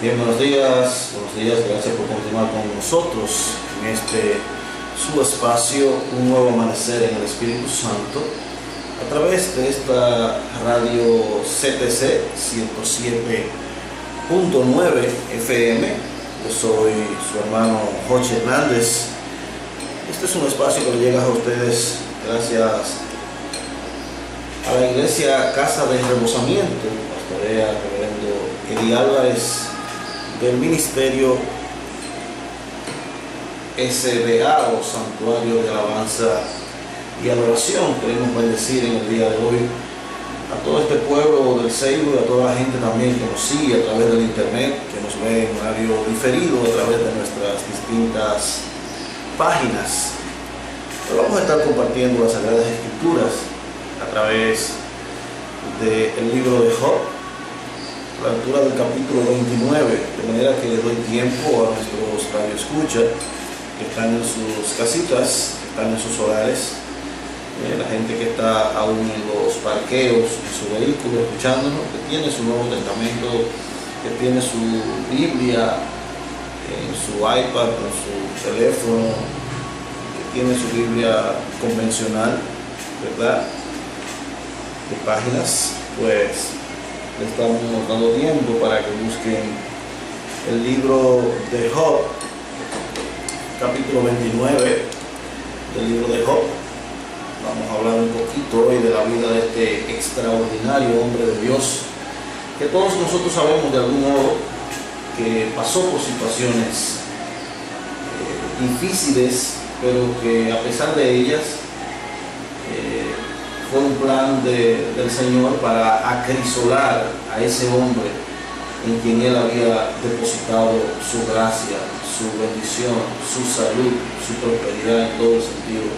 Bien, buenos días, gracias por continuar con nosotros en este su espacio, un nuevo amanecer en el Espíritu Santo, a través de esta radio CTC 107.9 FM. Yo soy su hermano Jorge Hernández. Este es un espacio que llega a ustedes gracias a la Iglesia Casa de Rebosamiento, pastorea reverendo Eddie Álvarez, del Ministerio SDA o Santuario de Alabanza y Adoración. Queremos bendecir en el día de hoy a todo este pueblo del Ceibo y a toda la gente también que nos sigue a través del internet, que nos ve en horario diferido a través de nuestras distintas páginas. Hoy vamos a estar compartiendo las Sagradas Escrituras a través del libro de Job, la altura del capítulo 29, de manera que le doy tiempo a nuestros radioescuchas que están en sus casitas, que están en sus hogares, la gente que está aún en los parqueos, en su vehículo, escuchándonos, que tiene su Nuevo Testamento, que tiene su Biblia en su iPad, en su teléfono, que tiene su Biblia convencional, ¿verdad?, de páginas. Pues le estamos dando tiempo para que busquen el libro de Job, capítulo 29 del libro de Job. Vamos a hablar un poquito hoy de la vida de este extraordinario hombre de Dios, que todos nosotros sabemos de algún modo que pasó por situaciones difíciles, pero que a pesar de ellas fue un plan del Señor para acrisolar a ese hombre en quien Él había depositado su gracia, su bendición, su salud, su prosperidad en todo el sentido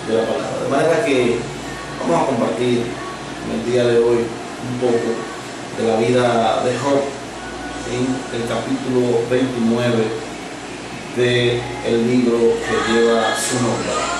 de la palabra. De manera que vamos a compartir en el día de hoy un poco de la vida de Job en el capítulo 29 del libro que lleva su nombre.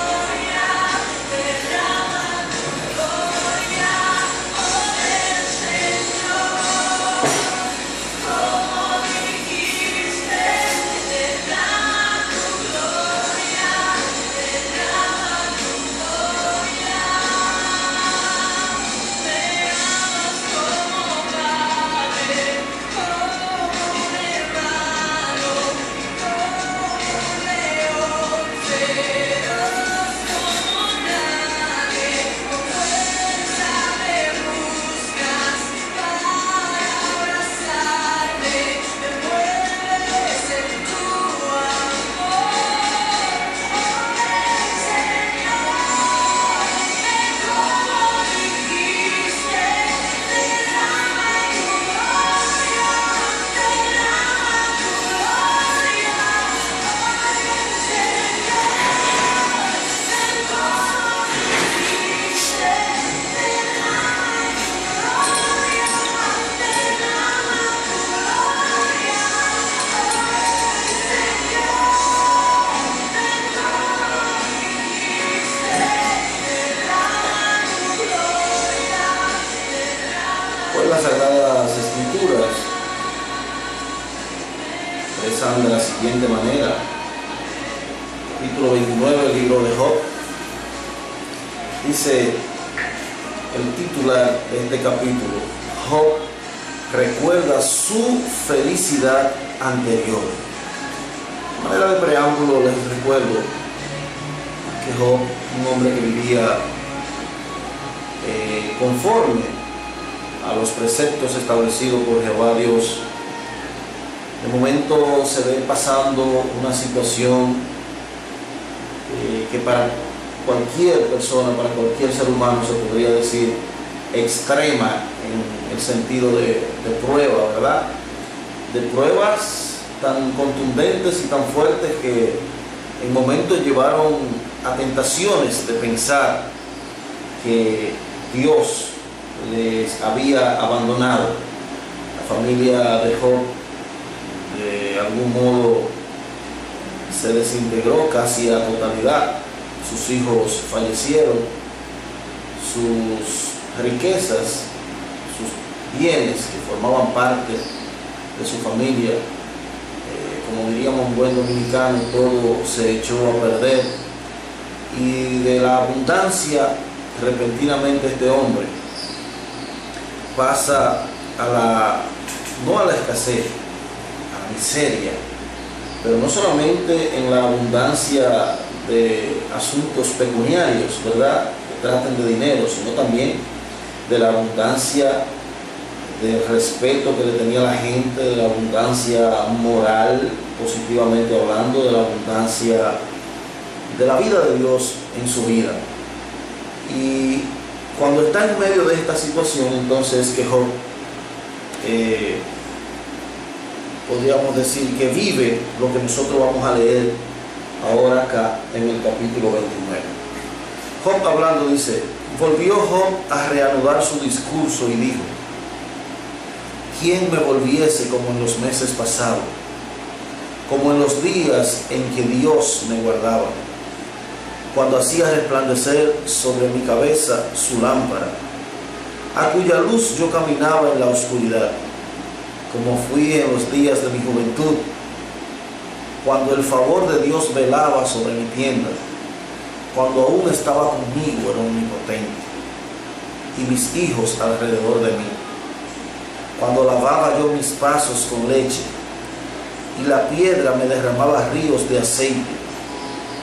Las Sagradas Escrituras expresan de la siguiente manera: capítulo 29 del libro de Job. Dice el titular de este capítulo: Job recuerda su felicidad anterior. De manera de preámbulo les recuerdo que Job, un hombre que vivía conforme a los preceptos establecidos por Jehová Dios, de momento se ve pasando una situación que para cualquier persona, para cualquier ser humano se podría decir extrema, en el sentido de prueba, ¿verdad? De pruebas tan contundentes y tan fuertes que en momentos llevaron a tentaciones de pensar que Dios les había abandonado. La familia de Job de algún modo se desintegró casi a totalidad. Sus hijos fallecieron, sus riquezas, sus bienes que formaban parte de su familia. Como diríamos en buen dominicano, todo se echó a perder. Y de la abundancia, repentinamente este hombre pasa no a la escasez, a la miseria, pero no solamente en la abundancia de asuntos pecuniarios, ¿verdad?, que traten de dinero, sino también de la abundancia del respeto que le tenía la gente, de la abundancia moral, positivamente hablando, de la abundancia de la vida de Dios en su vida. Y cuando está en medio de esta situación, entonces que Job, podríamos decir que vive lo que nosotros vamos a leer ahora acá en el capítulo 29. Job hablando dice: volvió Job a reanudar su discurso y dijo: ¿quién me volviese como en los meses pasados, como en los días en que Dios me guardaba, cuando hacía resplandecer sobre mi cabeza su lámpara, a cuya luz yo caminaba en la oscuridad, como fui en los días de mi juventud, cuando el favor de Dios velaba sobre mi tienda, cuando aún estaba conmigo el Omnipotente y mis hijos alrededor de mí, cuando lavaba yo mis pasos con leche y la piedra me derramaba ríos de aceite,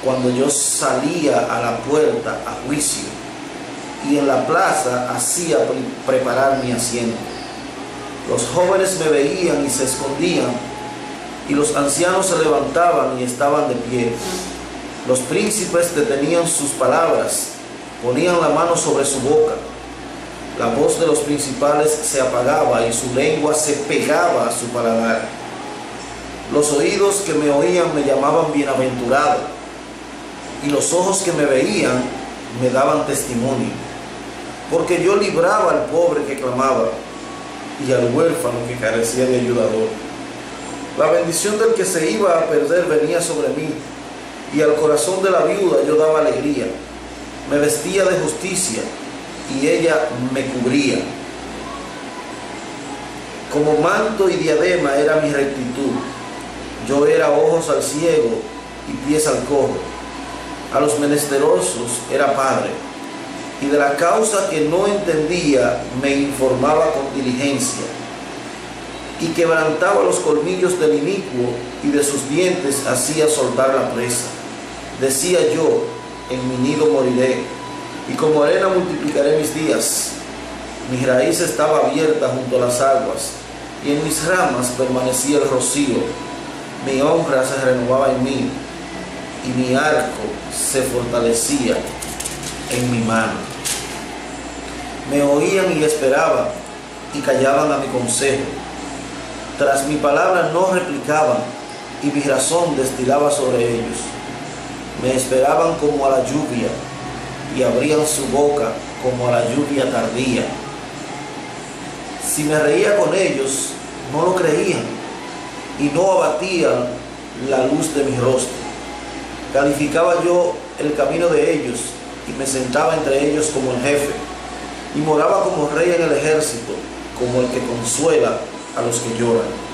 cuando yo salía a la puerta a juicio y en la plaza hacía preparar mi asiento. Los jóvenes me veían y se escondían, y los ancianos se levantaban y estaban de pie. Los príncipes detenían sus palabras, ponían la mano sobre su boca. La voz de los principales se apagaba y su lengua se pegaba a su paladar. Los oídos que me oían me llamaban bienaventurado, y los ojos que me veían me daban testimonio, porque yo libraba al pobre que clamaba y al huérfano que carecía de ayudador. La bendición del que se iba a perder venía sobre mí, y al corazón de la viuda yo daba alegría. Me vestía de justicia y ella me cubría. Como manto y diadema era mi rectitud. Yo era ojos al ciego y pies al cojo. A los menesterosos era padre, y de la causa que no entendía me informaba con diligencia, y quebrantaba los colmillos del inicuo, y de sus dientes hacía soltar la presa. Decía yo: en mi nido moriré, y como arena multiplicaré mis días. Mi raíz estaba abierta junto a las aguas, y en mis ramas permanecía el rocío. Mi honra se renovaba en mí, y mi arco se fortalecía en mi mano. Me oían y esperaban, y callaban a mi consejo. Tras mi palabra no replicaban, y mi razón destilaba sobre ellos. Me esperaban como a la lluvia, y abrían su boca como a la lluvia tardía. Si me reía con ellos, no lo creían, y no abatían la luz de mi rostro. Calificaba yo el camino de ellos, y me sentaba entre ellos como el jefe, y moraba como rey en el ejército, como el que consuela a los que lloran.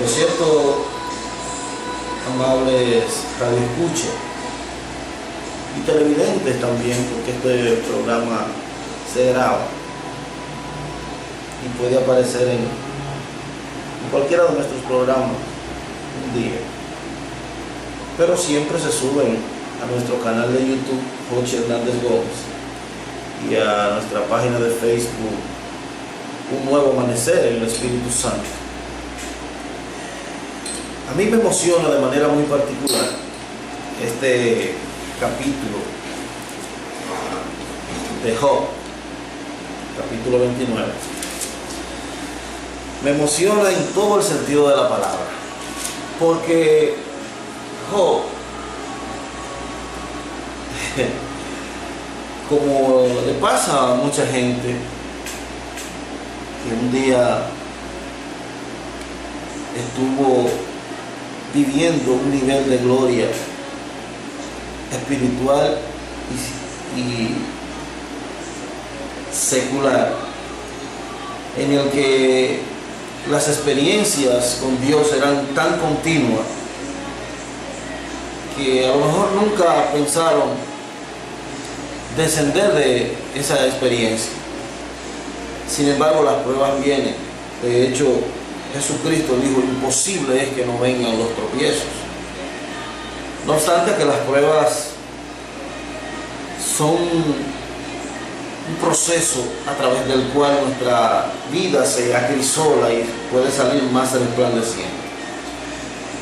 Lo cierto, amables radioescuchas y televidentes también, porque este programa se graba y puede aparecer en cualquiera de nuestros programas un día, pero siempre se suben a nuestro canal de YouTube, Jochi Hernández Gómez, y a nuestra página de Facebook, Un Nuevo Amanecer en el Espíritu Santo. A mí me emociona de manera muy particular este capítulo de Job, capítulo 29. Me emociona en todo el sentido de la palabra, porque Job, como le pasa a mucha gente, que un día estuvo viviendo un nivel de gloria espiritual secular, en el que las experiencias con Dios eran tan continuas que a lo mejor nunca pensaron descender de esa experiencia. Sin embargo, las pruebas vienen. De hecho, Jesucristo dijo: imposible es que no vengan los tropiezos. No obstante que las pruebas son un proceso a través del cual nuestra vida se acrisola y puede salir más resplandeciente.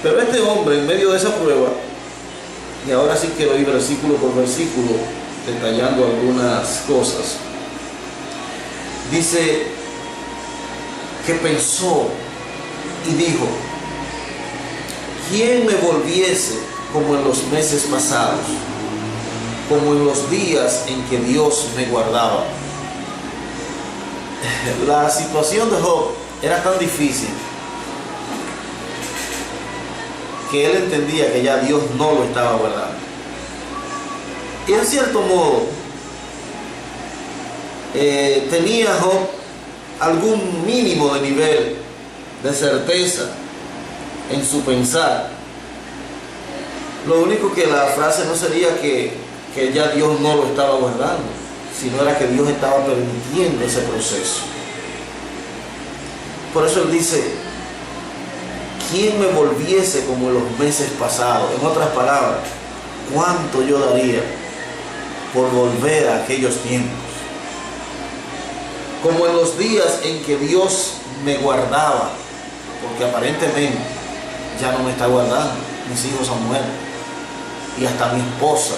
Pero este hombre, en medio de esa prueba, y ahora sí quiero ir versículo por versículo detallando algunas cosas, dice que pensó y dijo: ¿quién me volviese como en los meses pasados, como en los días en que Dios me guardaba? La situación de Job era tan difícil que él entendía que ya Dios no lo estaba guardando. Y en cierto modo tenía Job algún mínimo de nivel de certeza en su pensar. Lo único que la frase no sería que ya Dios no lo estaba guardando, sino era que Dios estaba permitiendo ese proceso. Por eso él dice: ¿quién me volviese como en los meses pasados? En otras palabras, ¿cuánto yo daría por volver a aquellos tiempos? Como en los días en que Dios me guardaba, porque aparentemente ya no me está guardando. Mis hijos han muerto y hasta mi esposa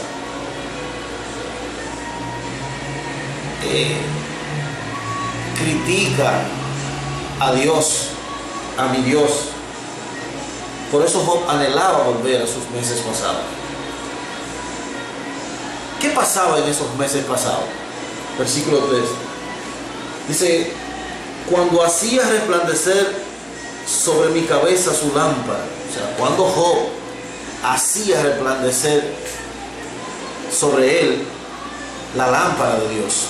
critica a Dios, a mi Dios. Por eso Job anhelaba volver a sus meses pasados. ¿Qué pasaba en esos meses pasados? Versículo 3. Dice: cuando hacía resplandecer sobre mi cabeza su lámpara. O sea, cuando Job hacía resplandecer sobre él la lámpara de Dios.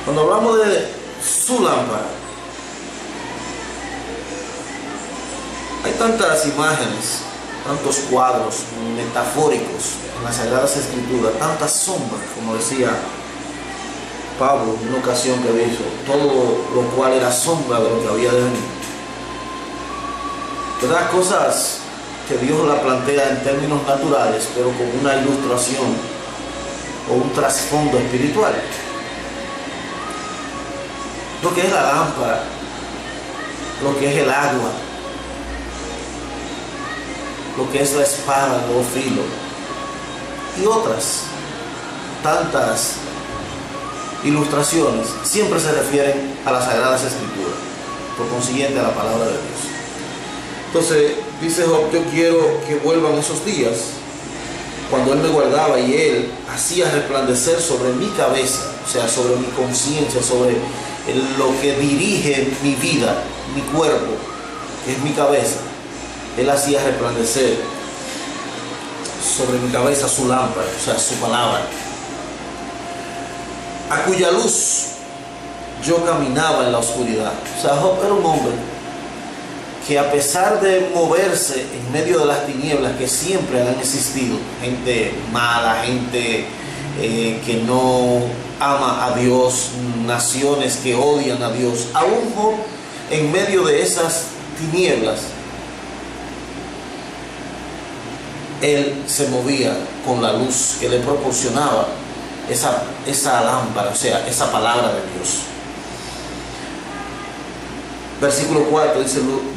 Cuando hablamos de su lámpara, hay tantas imágenes, tantos cuadros metafóricos en las Sagradas Escrituras, tantas sombras, como decía Pablo en una ocasión que dijo, todo lo cual era sombra de lo que había de venir. ¿Verdad? Cosas que Dios la plantea en términos naturales, pero con una ilustración o un trasfondo espiritual. Lo que es la lámpara, lo que es el agua, lo que es la espada de dos filos y otras tantas ilustraciones siempre se refieren a las Sagradas Escrituras, por consiguiente a la palabra de Dios. Entonces dice Job: yo quiero que vuelvan esos días cuando Él me guardaba y Él hacía resplandecer sobre mi cabeza, o sea, sobre mi conciencia, sobre lo que dirige mi vida, mi cuerpo, que es mi cabeza. Él hacía resplandecer sobre mi cabeza su lámpara, o sea, su palabra, a cuya luz yo caminaba en la oscuridad. O sea, Job era un hombre que, a pesar de moverse en medio de las tinieblas que siempre han existido, gente mala, gente que no ama a Dios, naciones que odian a Dios, aún Job, en medio de esas tinieblas, él se movía con la luz que le proporcionaba esa lámpara, o sea, esa palabra de Dios. Versículo 4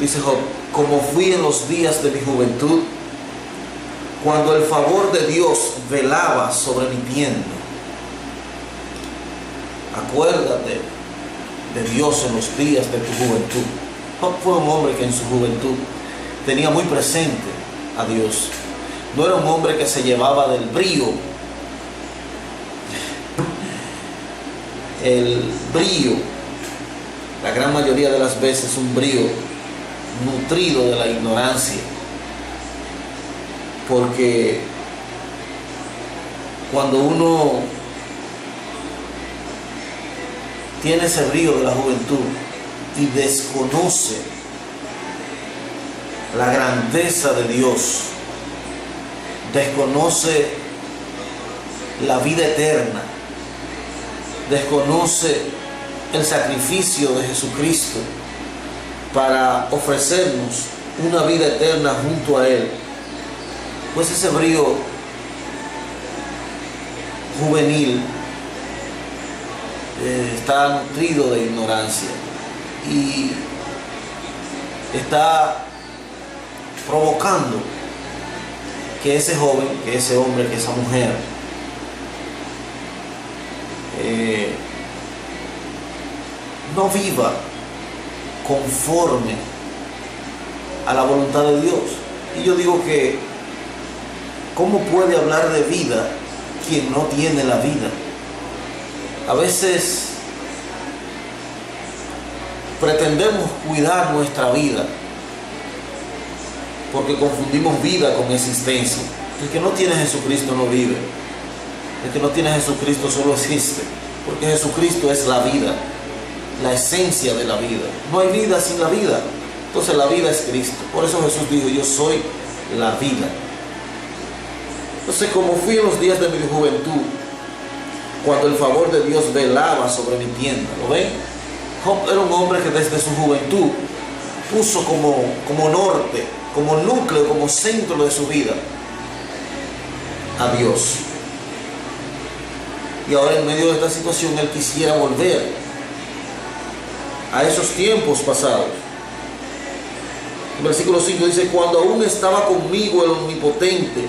dice Job: como fui en los días de mi juventud, cuando el favor de Dios velaba sobre mi tienda. Acuérdate de Dios en los días de tu juventud. Job fue un hombre que en su juventud tenía muy presente a Dios. No era un hombre que se llevaba del brío. El brío, la gran mayoría de las veces, un brío nutrido de la ignorancia. Porque cuando uno tiene ese brío de la juventud y desconoce la grandeza de Dios, desconoce la vida eterna, desconoce el sacrificio de Jesucristo para ofrecernos una vida eterna junto a Él, pues ese brío juvenil está nutrido de ignorancia y está provocando que ese joven, que ese hombre, que esa mujer no viva conforme a la voluntad de Dios. Y yo digo que ¿cómo puede hablar de vida quien no tiene la vida? A veces pretendemos cuidar nuestra vida porque confundimos vida con existencia. El que no tiene a Jesucristo no vive. El que no tiene a Jesucristo solo existe, porque Jesucristo es la vida, la esencia de la vida. No hay vida sin la vida. Entonces la vida es Cristo. Por eso Jesús dijo: yo soy la vida. Entonces, como fui en los días de mi juventud, cuando el favor de Dios velaba sobre mi tienda, ¿lo ven? Job era un hombre que desde su juventud puso como norte, como núcleo, como centro de su vida a Dios. Y ahora, en medio de esta situación, él quisiera volver a esos tiempos pasados. El versículo 5 dice: cuando aún estaba conmigo el Omnipotente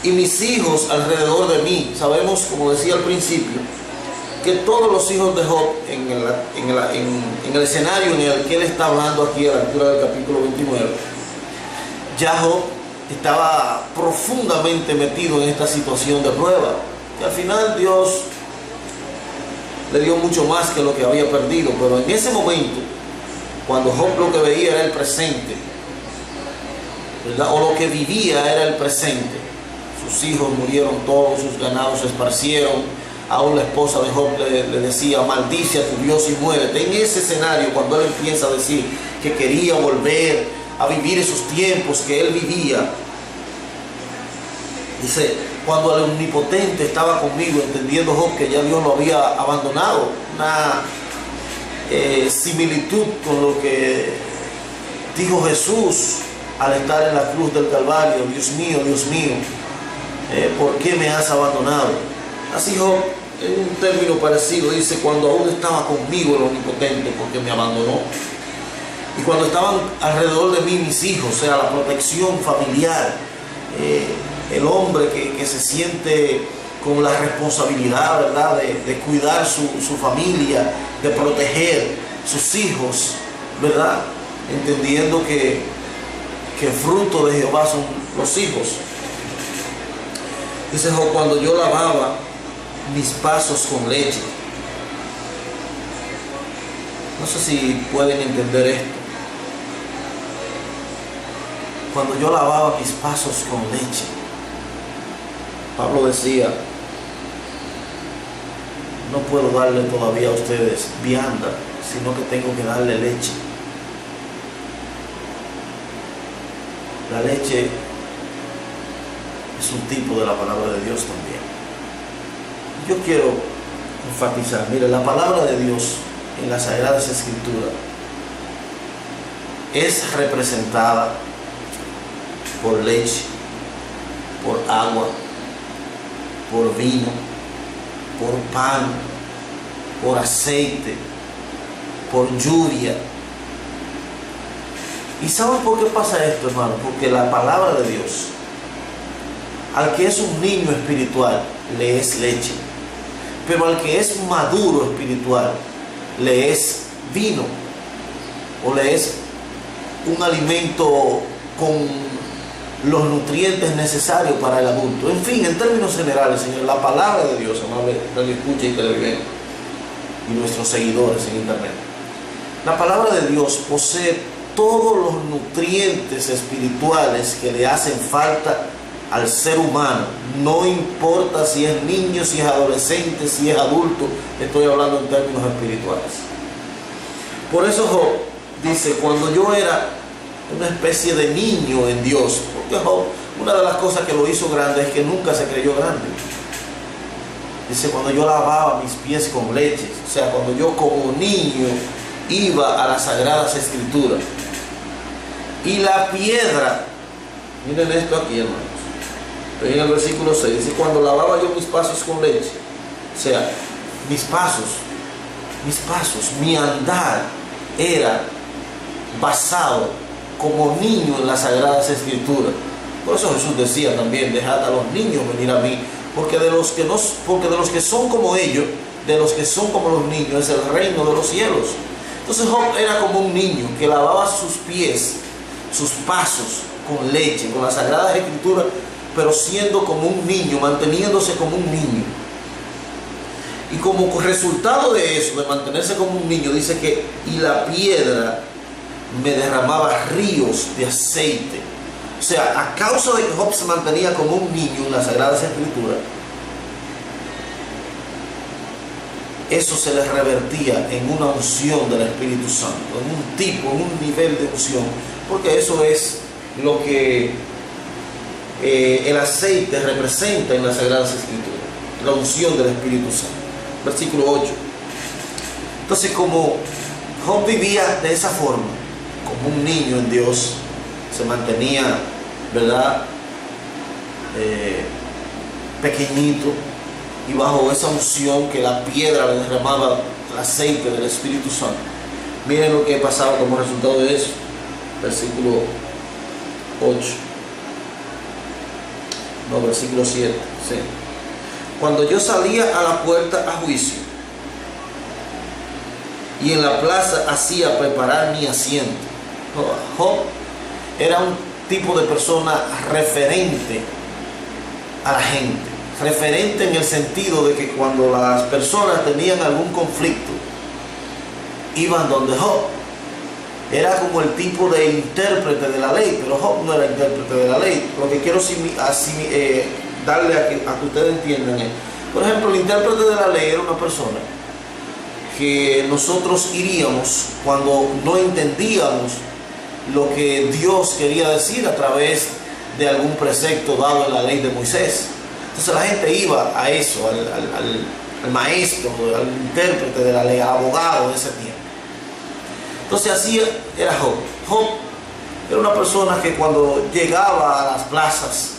y mis hijos alrededor de mí. Sabemos, como decía al principio, que todos los hijos de Job, en el escenario en el que él está hablando aquí a la altura del capítulo 29, ya Job estaba profundamente metido en esta situación de prueba, y al final Dios le dio mucho más que lo que había perdido. Pero en ese momento, cuando Job lo que veía era el presente, ¿verdad?, o lo que vivía era el presente, sus hijos murieron todos, sus ganados se esparcieron, aún la esposa de Job le decía: maldice a tu Dios y muérete. En ese escenario, cuando él empieza a decir que quería volver a vivir esos tiempos que él vivía, dice: cuando el Omnipotente estaba conmigo, entendiendo Job que ya Dios lo había abandonado. Una similitud con lo que dijo Jesús al estar en la cruz del Calvario: Dios mío, ¿por qué me has abandonado? Así Job, en un término parecido, dice: cuando aún estaba conmigo el Omnipotente, porque me abandonó. Y cuando estaban alrededor de mí mis hijos, o sea, la protección familiar, el hombre que se siente con la responsabilidad, ¿verdad?, de cuidar su familia, de proteger sus hijos, ¿verdad?, entendiendo que fruto de Jehová son los hijos. Dice Job: cuando yo lavaba mis pasos con leche. No sé si pueden entender esto. Cuando yo lavaba mis pasos con leche, Pablo decía: no puedo darle todavía a ustedes vianda, sino que tengo que darle leche. La leche es un tipo de la palabra de Dios también. Yo quiero enfatizar, mire, la palabra de Dios en las Sagradas Escrituras es representada por leche, por agua, por vino, por pan, por aceite, por lluvia. ¿Y saben por qué pasa esto, hermano? Porque la palabra de Dios, al que es un niño espiritual, le es leche, pero al que es maduro espiritual, le es vino, o le es un alimento con los nutrientes necesarios para el adulto. En fin, en términos generales, Señor, la palabra de Dios, amable radio escucha y televidente, y nuestros seguidores en internet, la palabra de Dios posee todos los nutrientes espirituales que le hacen falta al ser humano, no importa si es niño, si es adolescente, si es adulto, estoy hablando en términos espirituales. Por eso Job dice, cuando yo era una especie de niño en Dios, porque Job, una de las cosas que lo hizo grande es que nunca se creyó grande. Dice, cuando yo lavaba mis pies con leche, o sea, cuando yo como niño iba a las Sagradas Escrituras. Y la piedra, miren esto aquí, hermanos, en el versículo 6, dice, cuando lavaba yo mis pasos con leche, o sea, mis pasos, mi andar era basado como niño en las Sagradas Escrituras. Por eso Jesús decía también, dejad a los niños venir a mí, porque de los que son como ellos, de los que son como los niños, es el reino de los cielos. Entonces Job era como un niño que lavaba sus pies, sus pasos con leche, con las Sagradas Escrituras, pero siendo como un niño, manteniéndose como un niño. Y como resultado de eso, de mantenerse como un niño, dice que y la piedra me derramaba ríos de aceite. O sea, a causa de que Job se mantenía como un niño en las Sagradas Escrituras, eso se le revertía en una unción del Espíritu Santo, en un nivel de unción, porque eso es lo que el aceite representa en las Sagradas Escrituras, la unción del Espíritu Santo. Versículo 8. Entonces, como Job vivía de esa forma, como un niño en Dios, se mantenía, ¿verdad?, pequeñito, y bajo esa unción que la piedra le derramaba el aceite del Espíritu Santo. Miren lo que pasaba como resultado de eso. Versículo 8. No, versículo 7. Sí. Cuando yo salía a la puerta a juicio y en la plaza hacía preparar mi asiento. Job era un tipo de persona referente a la gente, referente en el sentido de que cuando las personas tenían algún conflicto iban donde Job. Era como el tipo de intérprete de la ley, pero Job no era intérprete de la ley. Lo que quiero darle a que ustedes entiendan es, por ejemplo, el intérprete de la ley era una persona que nosotros iríamos cuando no entendíamos lo que Dios quería decir a través de algún precepto dado en la ley de Moisés. Entonces la gente iba a eso, al maestro, al intérprete de la ley, al abogado de ese tiempo. Entonces así era Job. Job era una persona que cuando llegaba a las plazas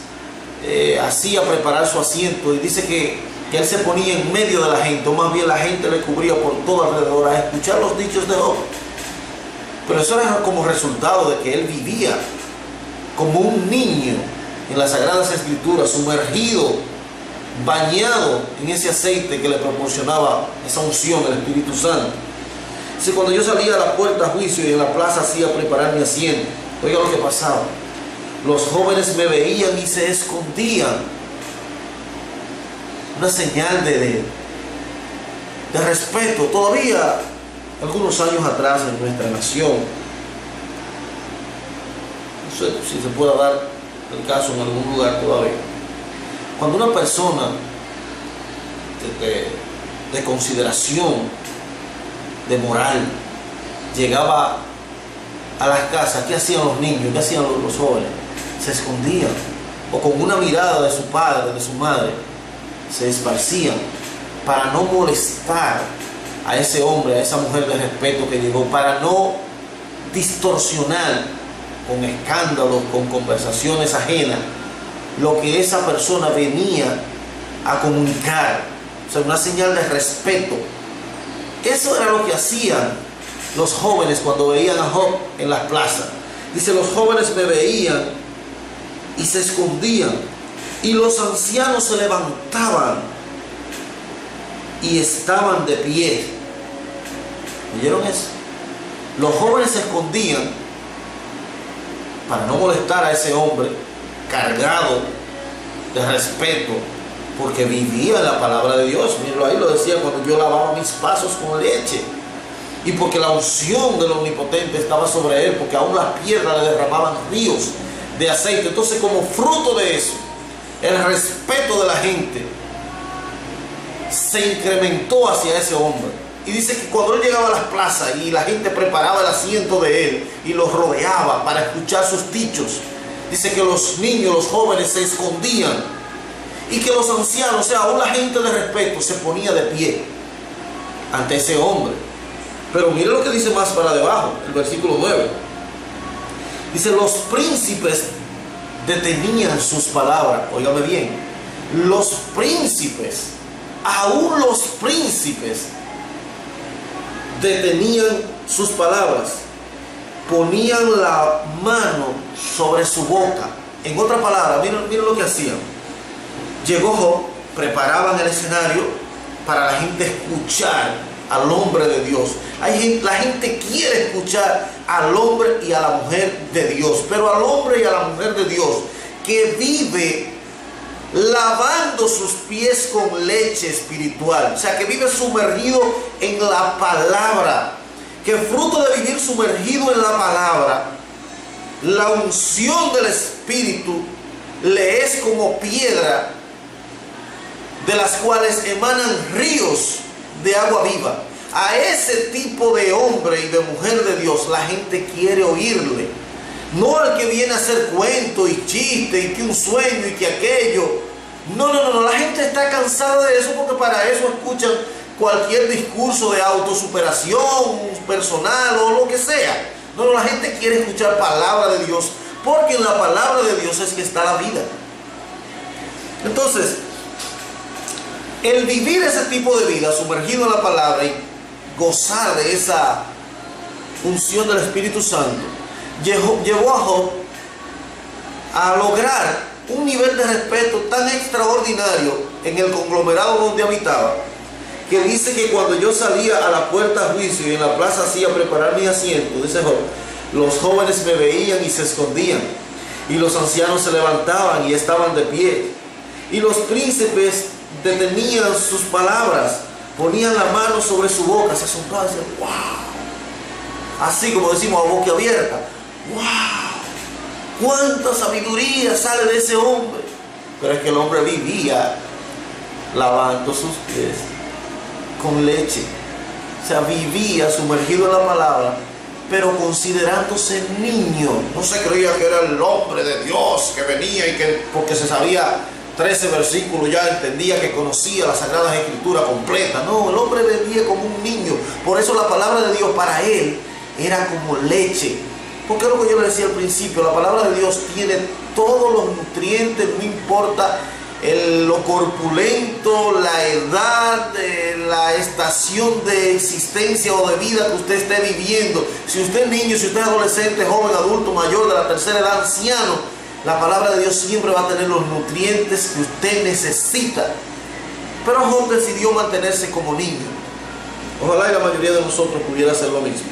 hacía preparar su asiento, y dice que él se ponía en medio de la gente, o más bien la gente le cubría por todo alrededor a escuchar los dichos de Job. Pero eso era como resultado de que él vivía como un niño en las Sagradas Escrituras, sumergido, bañado en ese aceite que le proporcionaba esa unción del Espíritu Santo. Dice, cuando yo salía a la puerta a juicio y en la plaza hacía preparar mi asiento, oiga lo que pasaba. Los jóvenes me veían y se escondían. Una señal de respeto. Todavía, algunos años atrás en nuestra nación, no sé si se pueda dar el caso en algún lugar todavía, cuando una persona de consideración, de moral, llegaba a las casas, ¿qué hacían los niños? ¿Qué hacían los jóvenes? Se escondían, o con una mirada de su padre, de su madre, se esparcían para no molestar a ese hombre, a esa mujer de respeto que llegó, para no distorsionar con escándalos, con conversaciones ajenas, lo que esa persona venía a comunicar. O sea, una señal de respeto. Eso era lo que hacían los jóvenes cuando veían a Job en las plazas. Dice, los jóvenes me veían y se escondían, y los ancianos se levantaban y estaban de pie. ¿Oyeron eso? Los jóvenes se escondían para no molestar a ese hombre cargado de respeto, porque vivía la palabra de Dios. Mírenlo ahí, lo decía, cuando yo lavaba mis pasos con leche. Y porque la unción del Omnipotente estaba sobre él, porque aún las piedras le derramaban ríos de aceite. Entonces, como fruto de eso, el respeto de la gente se incrementó hacia ese hombre. Y dice que cuando él llegaba a las plazas y la gente preparaba el asiento de él y los rodeaba para escuchar sus dichos, dice que los niños, los jóvenes se escondían y que los ancianos, o sea, aún la gente de respeto se ponía de pie ante ese hombre. Pero mire lo que dice más para debajo, el versículo 9. Dice, los príncipes detenían sus palabras. Óigame bien, los príncipes, aún los príncipes detenían sus palabras, ponían la mano sobre su boca. En otras palabras, miren lo que hacían. Llegó Job, preparaban el escenario para la gente escuchar al hombre de Dios. La gente quiere escuchar al hombre y a la mujer de Dios, pero al hombre y a la mujer de Dios que vive lavando sus pies con leche espiritual, o sea, que vive sumergido en la palabra, que fruto de vivir sumergido en la palabra, la unción del Espíritu le es como piedra, de las cuales emanan ríos de agua viva. A ese tipo de hombre y de mujer de Dios la gente quiere oírle, no al que viene a hacer cuento y chiste y que un sueño y que aquello. No, la gente está cansada de eso, porque para eso escuchan cualquier discurso de autosuperación personal o lo que sea. No, la gente quiere escuchar palabra de Dios, porque en la palabra de Dios es que está la vida. Entonces, el vivir ese tipo de vida sumergido en la palabra y gozar de esa unción del Espíritu Santo llevó a Job a lograr un nivel de respeto tan extraordinario en el conglomerado donde habitaba, que dice que cuando yo salía a la puerta a juicio y en la plaza hacía preparar mi asiento, dice Job, los jóvenes me veían y se escondían, y los ancianos se levantaban y estaban de pie, y los príncipes detenían sus palabras, ponían la mano sobre su boca, se asombraban y decían, wow, así como decimos a boca abierta, wow, cuánta sabiduría sale de ese hombre. Pero es que el hombre vivía lavando sus pies con leche, o sea, vivía sumergido en la palabra, pero considerándose niño. No se creía que era el hombre de Dios que venía y que porque se sabía 13 versículos ya entendía, que conocía las Sagradas Escrituras completa. No, el hombre vivía como un niño. Por eso la palabra de Dios para él era como leche. Porque es lo que yo le decía al principio, la palabra de Dios tiene todos los nutrientes, no importa lo corpulento, la edad, la estación de existencia o de vida que usted esté viviendo. Si usted es niño, si usted es adolescente, joven, adulto, mayor, de la tercera edad, anciano, la palabra de Dios siempre va a tener los nutrientes que usted necesita. Pero Job decidió mantenerse como niño. Ojalá y la mayoría de nosotros pudiera hacer lo mismo.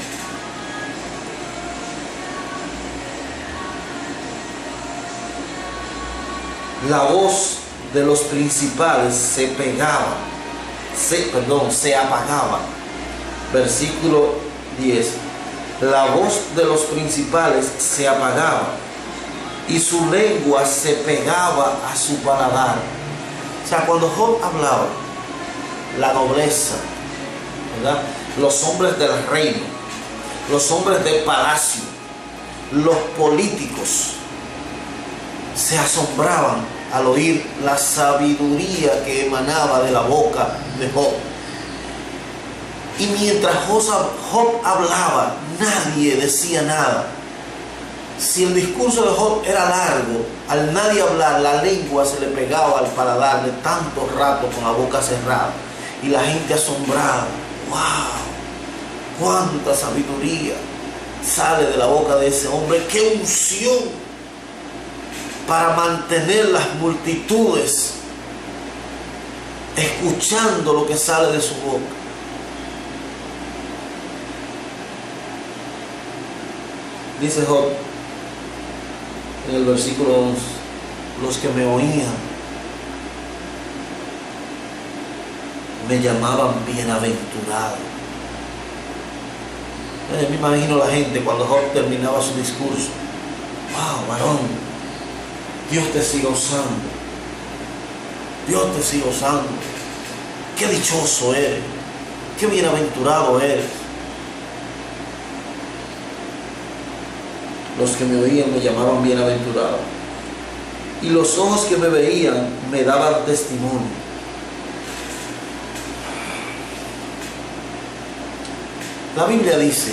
La voz de los principales se apagaba. Versículo 10. La voz de los principales se apagaba y su lengua se pegaba a su paladar. O sea, cuando Job hablaba, la nobleza, ¿verdad?, los hombres del reino, los hombres del palacio, los políticos, se asombraban al oír la sabiduría que emanaba de la boca de Job. Y mientras Job hablaba, nadie decía nada. Si el discurso de Job era largo, al nadie hablar, la lengua se le pegaba al paladar de tanto rato con la boca cerrada. Y la gente asombrada, ¡wow! ¡Cuánta sabiduría sale de la boca de ese hombre! ¡Qué unción para mantener las multitudes escuchando lo que sale de su boca! Dice Job en el versículo 11, los que me oían me llamaban bienaventurado. Me imagino la gente cuando Job terminaba su discurso, wow, varón, Dios te siga usando, Dios te sigue usando. Qué dichoso eres, qué bienaventurado eres. Los que me oían me llamaban bienaventurado, y los ojos que me veían me daban testimonio. La Biblia dice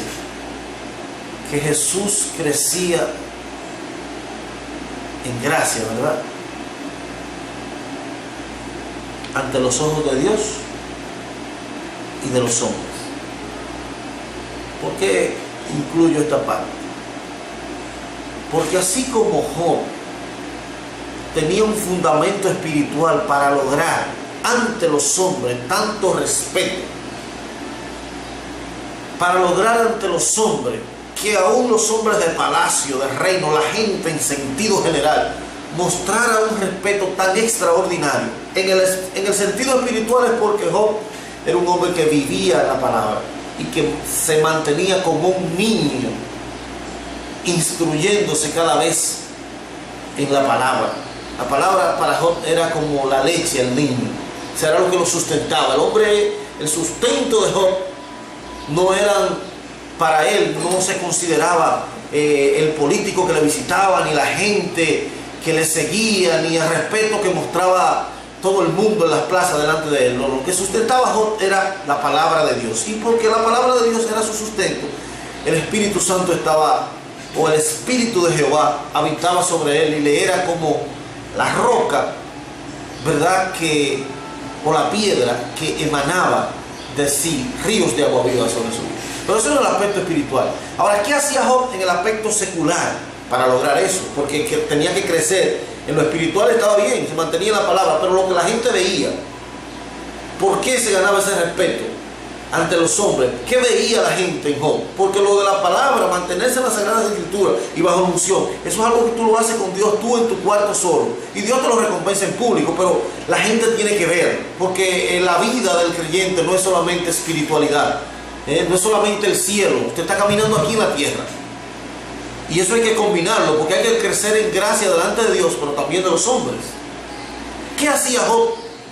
que Jesús crecía en gracia, ¿verdad?, ante los ojos de Dios y de los hombres. ¿Por qué incluyo esta parte? Porque así como Job tenía un fundamento espiritual para lograr ante los hombres tanto respeto, para lograr ante los hombres que aún los hombres del palacio, del reino, la gente en sentido general, mostrara un respeto tan extraordinario. En el sentido espiritual es porque Job era un hombre que vivía la palabra y que se mantenía como un niño, instruyéndose cada vez en la palabra. La palabra para Job era como la leche al niño, o sea, era lo que lo sustentaba. El hombre, el sustento de Job no eran para él, no se consideraba el político que le visitaba, ni la gente que le seguía, ni el respeto que mostraba todo el mundo en las plazas delante de él. Lo que sustentaba a Job era la palabra de Dios, y porque la palabra de Dios era su sustento, el Espíritu Santo estaba, o el Espíritu de Jehová habitaba sobre él, y le era como la roca, ¿verdad?, o la piedra que emanaba de sí ríos de agua viva sobre su vida. Pero eso es el aspecto espiritual. Ahora, ¿qué hacía Job en el aspecto secular para lograr eso? Porque tenía que crecer. En lo espiritual estaba bien, se mantenía en la palabra, pero lo que la gente veía, ¿por qué se ganaba ese respeto ante los hombres? ¿Qué veía la gente en Job? Porque lo de la palabra, mantenerse en las Sagradas Escrituras y bajo la unción, eso es algo que tú lo haces con Dios, tú en tu cuarto solo, y Dios te lo recompensa en público, pero la gente tiene que ver, porque la vida del creyente no es solamente espiritualidad, no es solamente el cielo, usted está caminando aquí en la tierra, y eso hay que combinarlo, porque hay que crecer en gracia delante de Dios, pero también de los hombres. ¿Qué hacía Job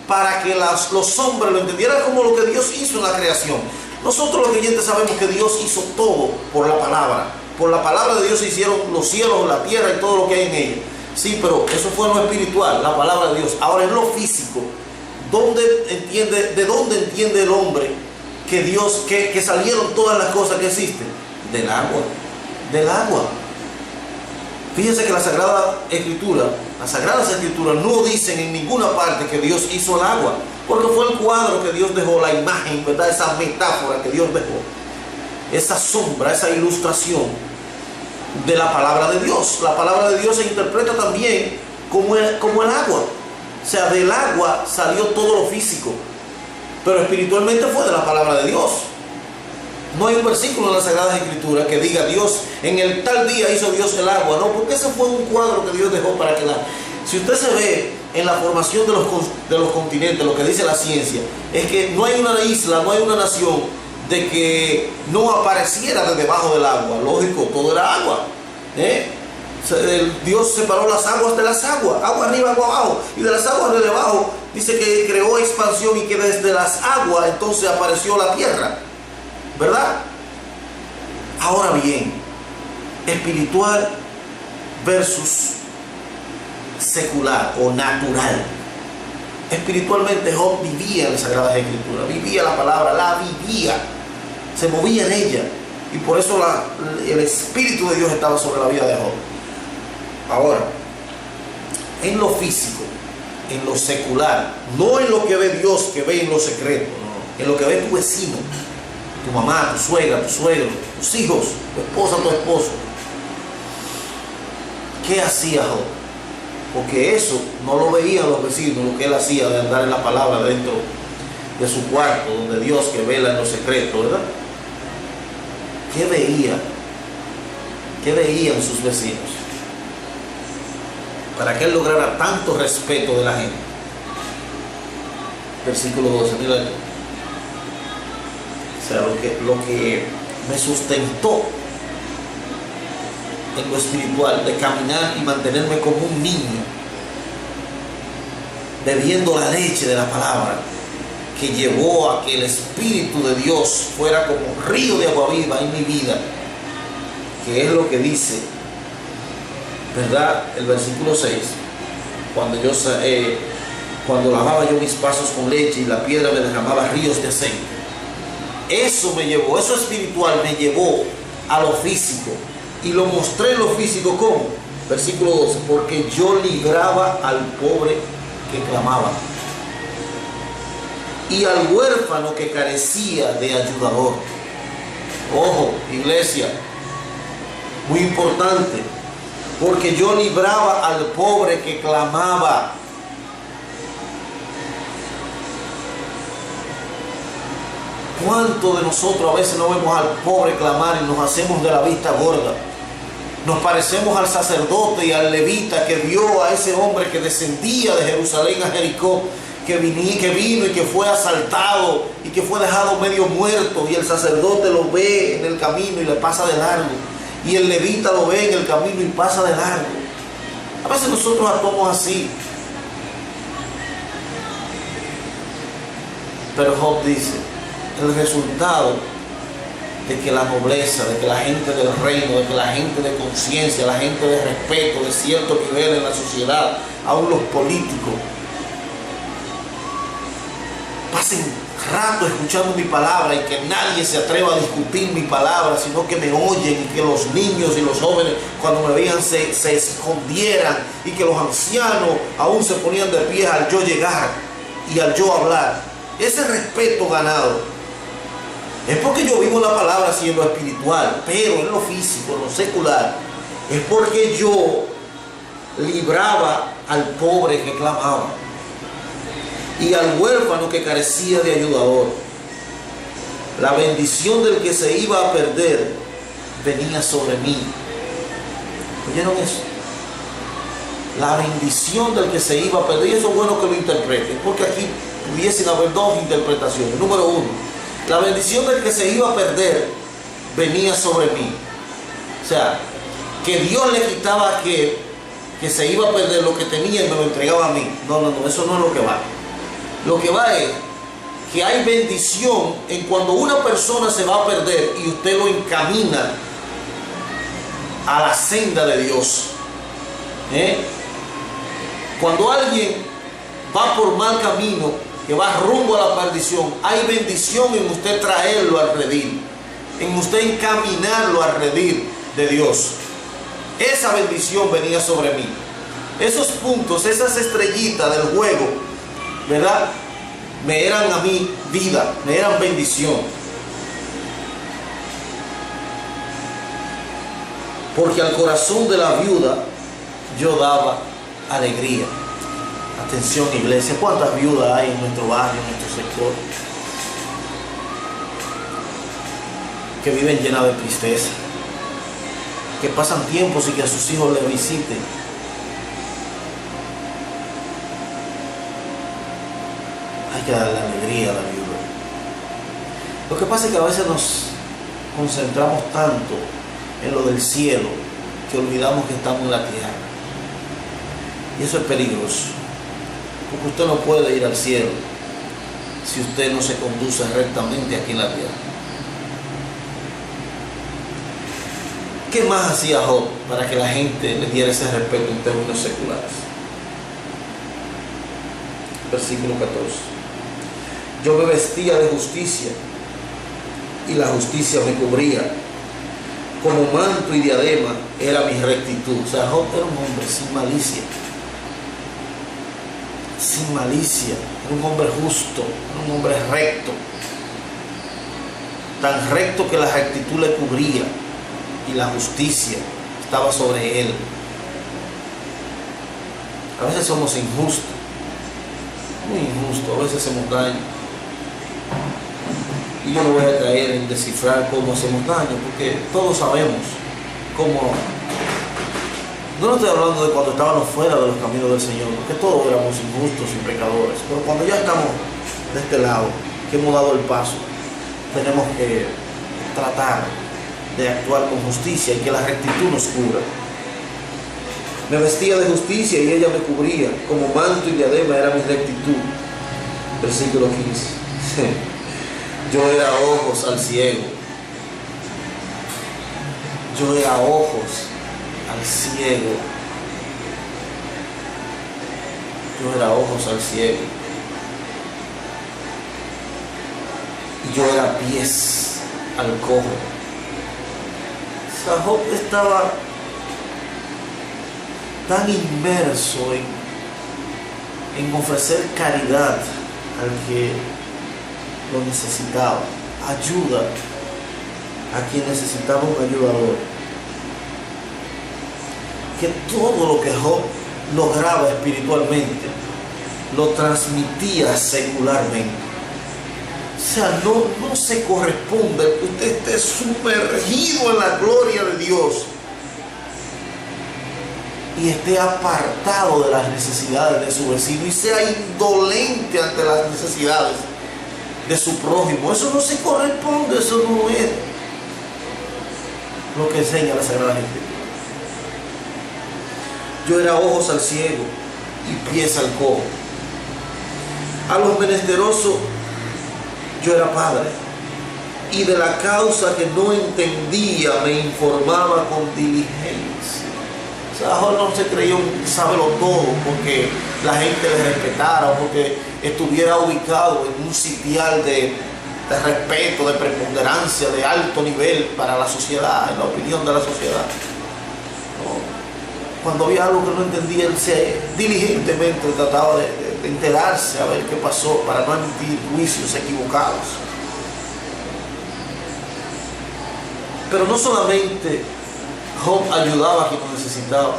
para que los hombres lo entendieran como lo que Dios hizo en la creación? Nosotros los creyentes sabemos que Dios hizo todo por la palabra. Por la palabra de Dios se hicieron los cielos, la tierra y todo lo que hay en ella. Sí, pero eso fue en lo espiritual, la palabra de Dios. Ahora en lo físico, ¿de dónde entiende el hombre que Dios, que salieron todas las cosas que existen? Del agua. Del agua. Fíjense que las Sagradas Escrituras no dicen en ninguna parte que Dios hizo el agua, porque fue el cuadro que Dios dejó, la imagen, ¿verdad?, esa metáfora que Dios dejó, esa sombra, esa ilustración de la palabra de Dios. La palabra de Dios se interpreta también como el agua, o sea, del agua salió todo lo físico, pero espiritualmente fue de la palabra de Dios. No hay un versículo en las Sagradas Escrituras que diga Dios en el tal día hizo Dios el agua, no, porque ese fue un cuadro que Dios dejó para que si usted se ve en la formación de los continentes, lo que dice la ciencia es que no hay una isla, no hay una nación de que no apareciera de debajo del agua. Lógico, todo era agua, Dios separó las aguas de las aguas, agua arriba, agua abajo, y de las aguas de debajo dice que creó expansión, y que desde las aguas entonces apareció la tierra, ¿verdad? Ahora bien, espiritual versus secular o natural. Espiritualmente Job vivía en las Sagradas Escrituras, vivía la palabra, la vivía, se movía en ella, y por eso el Espíritu de Dios estaba sobre la vida de Job. Ahora, en lo físico, en lo secular, no en lo que ve Dios, que ve en lo secreto, no, en lo que ve tu vecino, tu mamá, tu suegra, tu suegro, tus hijos, tu esposa, tu esposo. ¿Qué hacía Job? Porque eso no lo veían los vecinos, lo que él hacía de andar en la palabra dentro de su cuarto, donde Dios que vela en lo secreto, ¿verdad? ¿Qué veía? ¿Qué veían sus vecinos? Para que él lograra tanto respeto de la gente. Versículo 12, mira esto. O sea, lo que me sustentó en lo espiritual, de caminar y mantenerme como un niño, bebiendo la leche de la palabra, que llevó a que el Espíritu de Dios fuera como un río de agua viva en mi vida, que es lo que dice, ¿verdad? El versículo 6, cuando lavaba yo mis pasos con leche y la piedra me derramaba ríos de aceite. Eso me llevó, eso espiritual me llevó a lo físico, y lo mostré en lo físico. ¿Cómo? Versículo 12, porque yo libraba al pobre que clamaba y al huérfano que carecía de ayudador. Ojo, iglesia, muy importante, porque yo libraba al pobre que clamaba. ¿Cuántos de nosotros a veces no vemos al pobre clamar y nos hacemos de la vista gorda? Nos parecemos al sacerdote y al levita que vio a ese hombre que descendía de Jerusalén a Jericó, que vino y que fue asaltado y que fue dejado medio muerto, y el sacerdote lo ve en el camino y le pasa de largo, y el levita lo ve en el camino y pasa de largo. A veces nosotros actuamos así. Pero Job dice, el resultado de que la nobleza, de que la gente del reino, de que la gente de conciencia, la gente de respeto, de cierto nivel en la sociedad, aún los políticos, pasen rato escuchando mi palabra y que nadie se atreva a discutir mi palabra, sino que me oyen, y que los niños y los jóvenes cuando me veían se escondieran, y que los ancianos aún se ponían de pie al yo llegar y al yo hablar. Ese respeto ganado es porque yo vivo la palabra así en lo espiritual, pero en lo físico, en lo secular, es porque yo libraba al pobre que clamaba y al huérfano que carecía de ayudador. La bendición del que se iba a perder venía sobre mí. ¿Oyeron eso? La bendición del que se iba a perder, y eso es bueno que lo interpreten, porque aquí pudiesen haber dos interpretaciones. Número uno, la bendición del que se iba a perder venía sobre mí. O sea, que Dios le quitaba a aquel que se iba a perder lo que tenía y me lo entregaba a mí. No, eso no es lo que va. Lo que va es que hay bendición en cuando una persona se va a perder y usted lo encamina a la senda de Dios. Cuando alguien va por mal camino, que va rumbo a la perdición, hay bendición en usted traerlo al redil, en usted encaminarlo al redil de Dios. Esa bendición venía sobre mí. Esos puntos, esas estrellitas del juego, ¿verdad?, me eran a mí vida, me eran bendición. Porque al corazón de la viuda yo daba alegría. Atención, iglesia, ¿cuántas viudas hay en nuestro barrio, en nuestro sector, que viven llenas de tristeza, que pasan tiempo sin que a sus hijos les visiten? Hay que darle alegría a la viuda. Lo que pasa es que a veces nos concentramos tanto en lo del cielo que olvidamos que estamos en la tierra, y eso es peligroso. Porque usted no puede ir al cielo si usted no se conduce rectamente aquí en la tierra. ¿Qué más hacía Job para que la gente le diera ese respeto en términos seculares? Versículo 14. Yo me vestía de justicia y la justicia me cubría. Como manto y diadema era mi rectitud. O sea, Job era un hombre sin malicia. Sin malicia, era un hombre justo, era un hombre recto, tan recto que la rectitud le cubría y la justicia estaba sobre él. A veces somos injustos, muy injustos, a veces hacemos daño, y yo no voy a caer en descifrar cómo hacemos daño, porque todos sabemos cómo. No estoy hablando de cuando estábamos fuera de los caminos del Señor, porque todos éramos injustos y pecadores. Pero cuando ya estamos de este lado, que hemos dado el paso, tenemos que tratar de actuar con justicia y que la rectitud nos cubra. Me vestía de justicia y ella me cubría. Como manto y diadema era mi rectitud. Versículo 15. Yo era ojos al ciego. Yo era ojos al ciego. Yo era ojos al ciego. Y yo era pies al cojo. O sea, Job estaba tan inmerso en ofrecer caridad al que lo necesitaba, ayuda a quien necesitaba un ayudador, que todo lo que Job lograba espiritualmente lo transmitía secularmente. O sea, no se corresponde que usted esté sumergido en la gloria de Dios y esté apartado de las necesidades de su vecino y sea indolente ante las necesidades de su prójimo. Eso no se corresponde, eso no es lo que enseña la Sagrada Escritura. Yo era ojos al ciego y pies al cojo. A los menesterosos yo era padre, y de la causa que no entendía me informaba con diligencia. O sea, Job no se creyó un sábelo todo porque la gente le respetara o porque estuviera ubicado en un sitial de respeto, de preponderancia, de alto nivel para la sociedad, en la opinión de la sociedad. No. Cuando había algo que no entendía, él se diligentemente trataba de enterarse a ver qué pasó para no emitir juicios equivocados. Pero no solamente Job ayudaba a quien lo necesitaba.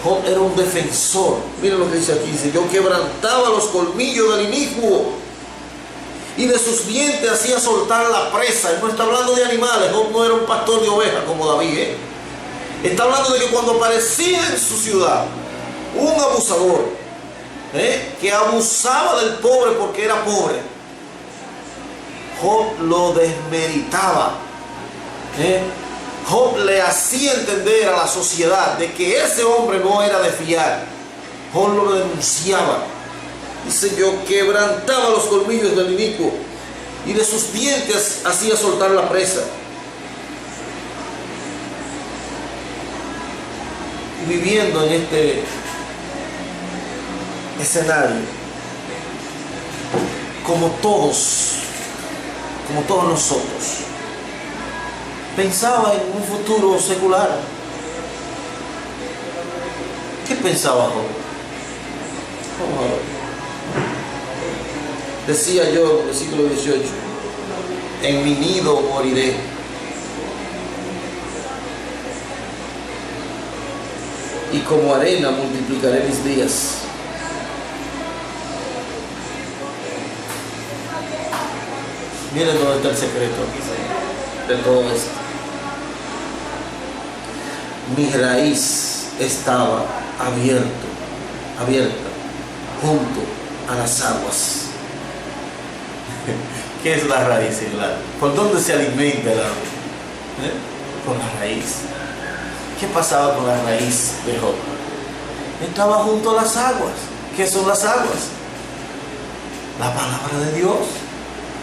Job era un defensor. Miren lo que dice aquí. Dice, yo quebrantaba los colmillos del inicuo y de sus dientes hacía soltar la presa. Él no está hablando de animales. Job no era un pastor de ovejas como David. Está hablando de que cuando aparecía en su ciudad un abusador, que abusaba del pobre porque era pobre, Job lo desmeritaba. Job le hacía entender a la sociedad de que ese hombre no era de fiar. Job lo denunciaba. Dice, yo quebrantaba los colmillos del inicuo y de sus dientes hacía soltar la presa. Y viviendo en este escenario, como todos nosotros, pensaba en un futuro secular. ¿Qué pensaba Job? Vamos a ver. Decía yo en el versículo 18, en mi nido moriré. Y como arena multiplicaré mis días. Miren dónde está el secreto aquí de todo esto. Mi raíz estaba abierta junto a las aguas. ¿Qué es la raíz, Irlanda? ¿Por dónde se alimenta el agua? Con la raíz. ¿Qué pasaba con la raíz de Job? Estaba junto a las aguas. ¿Qué son las aguas? La palabra de Dios.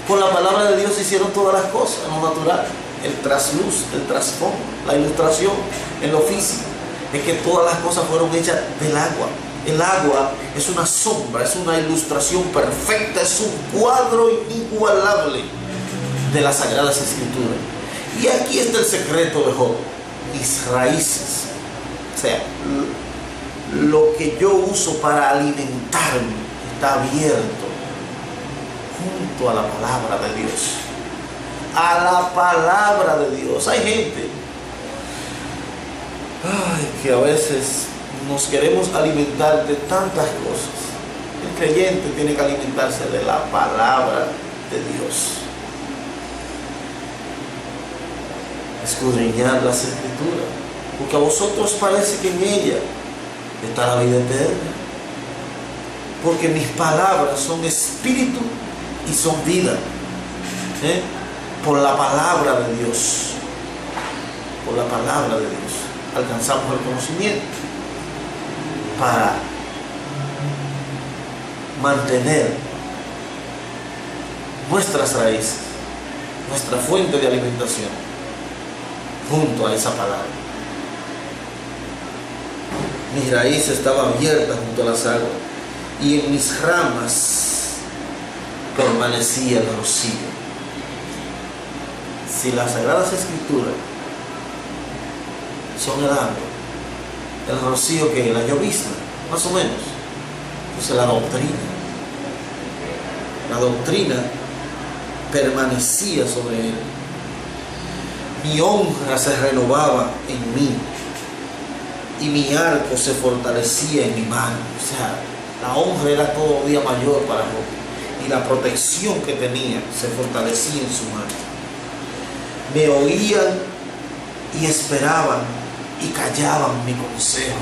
Por la palabra de Dios se hicieron todas las cosas, en lo natural. El trasluz, el trasfondo, la ilustración, en lo físico. Es que todas las cosas fueron hechas del agua. El agua es una sombra, es una ilustración perfecta, es un cuadro inigualable de las Sagradas Escrituras. Y aquí está el secreto de Job. Mis raíces, o sea, lo que yo uso para alimentarme está abierto junto a la palabra de Dios. A la palabra de Dios. Hay gente que a veces nos queremos alimentar de tantas cosas. El creyente tiene que alimentarse de la palabra de Dios. Escudriñar las Escrituras, porque a vosotros parece que en ella está la vida eterna, porque mis palabras son espíritu y son vida. Por la palabra de Dios, por la palabra de Dios alcanzamos el conocimiento. para mantener nuestras raíces, nuestra fuente de alimentación, junto a esa palabra. Mi raíz estaba abierta junto a las aguas, y en mis ramas permanecía el rocío. Si las Sagradas Escrituras son el agua, el rocío que la llovizna, más o menos, entonces la doctrina permanecía sobre él. Mi honra se renovaba en mí, y mi arco se fortalecía en mi mano. O sea, la honra era todo día mayor para Job, y la protección que tenía se fortalecía en su mano. Me oían y esperaban y callaban mi consejo.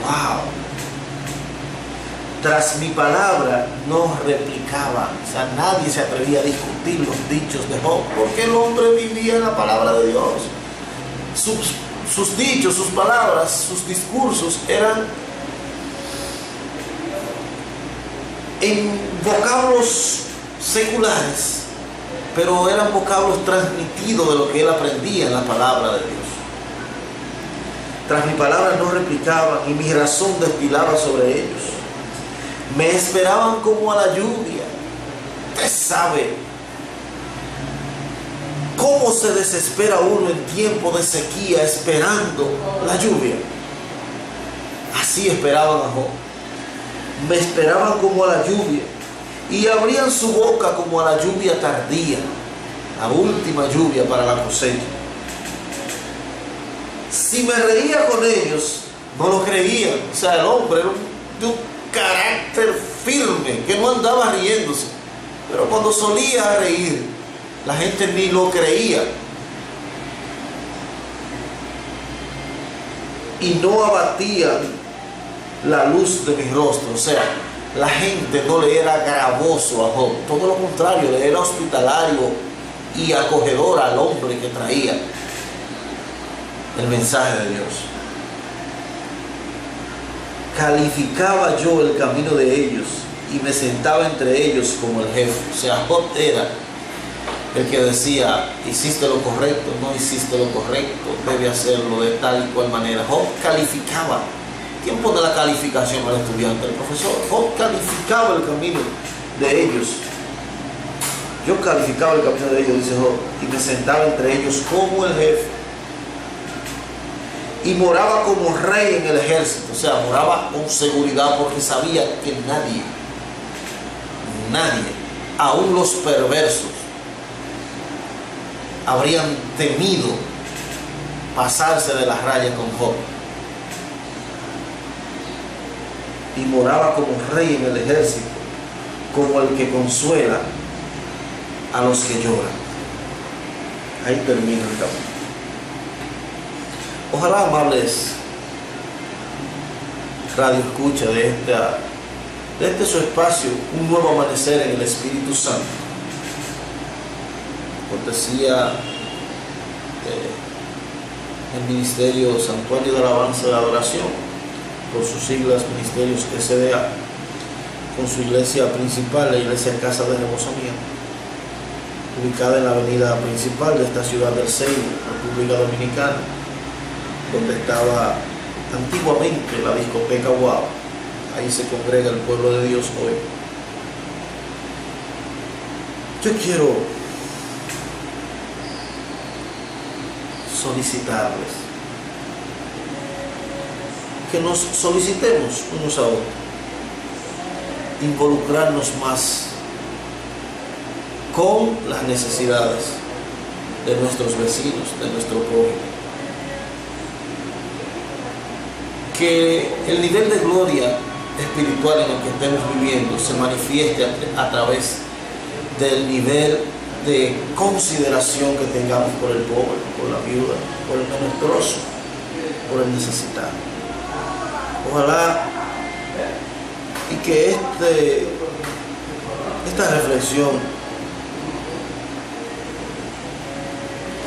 ¡Wow! Tras mi palabra no replicaban. O sea, nadie se atrevía a discutir los dichos de Job, porque el hombre vivía en la palabra de Dios. Sus dichos, sus palabras, sus discursos eran en vocablos seculares, pero eran vocablos transmitidos de lo que él aprendía en la palabra de Dios. Tras mi palabra no replicaban, y mi razón destilaba sobre ellos. Me esperaban como a la lluvia. Usted sabe cómo se desespera uno en tiempo de sequía esperando la lluvia. Así esperaban a Job. Me esperaban como a la lluvia, y abrían su boca como a la lluvia tardía, la última lluvia para la cosecha. Si me reía con ellos, no lo creían. O sea, el hombre era de un carácter firme, que no andaba riéndose, pero cuando solía reír, la gente ni lo creía. Y no abatían la luz de mi rostro. O sea, la gente no le era gravoso a Job, todo lo contrario, le era hospitalario y acogedor al hombre que traía el mensaje de Dios. Calificaba yo el camino de ellos, y me sentaba entre ellos como el jefe. O sea, Job era el que decía: hiciste lo correcto, no hiciste lo correcto, debe hacerlo de tal y cual manera. Job calificaba. ¿Quién pone la calificación al estudiante? El profesor. Job calificaba el camino de ellos. Yo calificaba el camino de ellos, dice Job, y me sentaba entre ellos como el jefe, y moraba como rey en el ejército. O sea, moraba con seguridad, porque sabía que nadie, aun los perversos, habrían temido pasarse de las rayas con Job. Y moraba como rey en el ejército, como el que consuela a los que lloran. Ahí termina el camino. Ojalá, amables radio escucha de este su espacio, un nuevo amanecer en el Espíritu Santo, cortesía del Ministerio Santuario de Alabanza y de Adoración, por sus siglas Ministerios SDA, con su iglesia principal, la Iglesia Casa de Rebosamiento, ubicada en la avenida principal de esta ciudad del Ceibo, República Dominicana, donde estaba antiguamente la discoteca Wow. Ahí se congrega el pueblo de Dios hoy. Yo quiero solicitarles que nos solicitemos unos a otros, involucrarnos más con las necesidades de nuestros vecinos, de nuestro prójimo. Que el nivel de gloria espiritual en el que estemos viviendo se manifieste a través del nivel de consideración que tengamos por el pobre, por la viuda, por el menesteroso, por el necesitado. Ojalá y que esta reflexión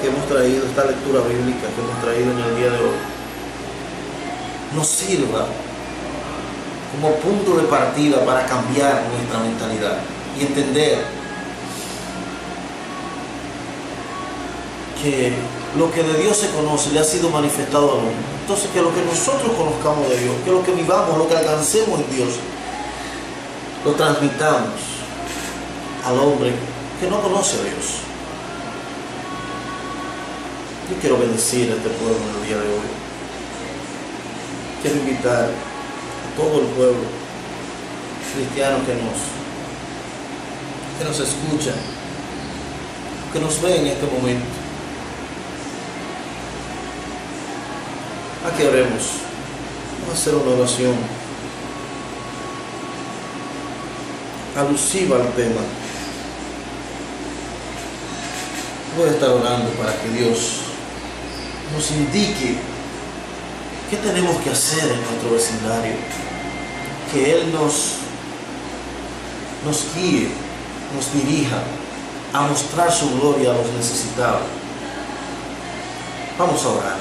que hemos traído, esta lectura bíblica que hemos traído en el día de hoy, nos sirva como punto de partida para cambiar nuestra mentalidad y entender que lo que de Dios se conoce le ha sido manifestado al hombre. Entonces, que lo que nosotros conozcamos de Dios, que lo que vivamos, lo que alcancemos en Dios, lo transmitamos al hombre que no conoce a Dios. Yo quiero bendecir a este pueblo en el día de hoy. Quiero invitar a todo el pueblo cristiano que nos escucha, que nos ve en este momento, a que oremos. Vamos a hacer una oración alusiva al tema. Voy a estar orando para que Dios nos indique qué tenemos que hacer en nuestro vecindario, que Él nos guíe, nos dirija a mostrar su gloria a los necesitados. Vamos a orar.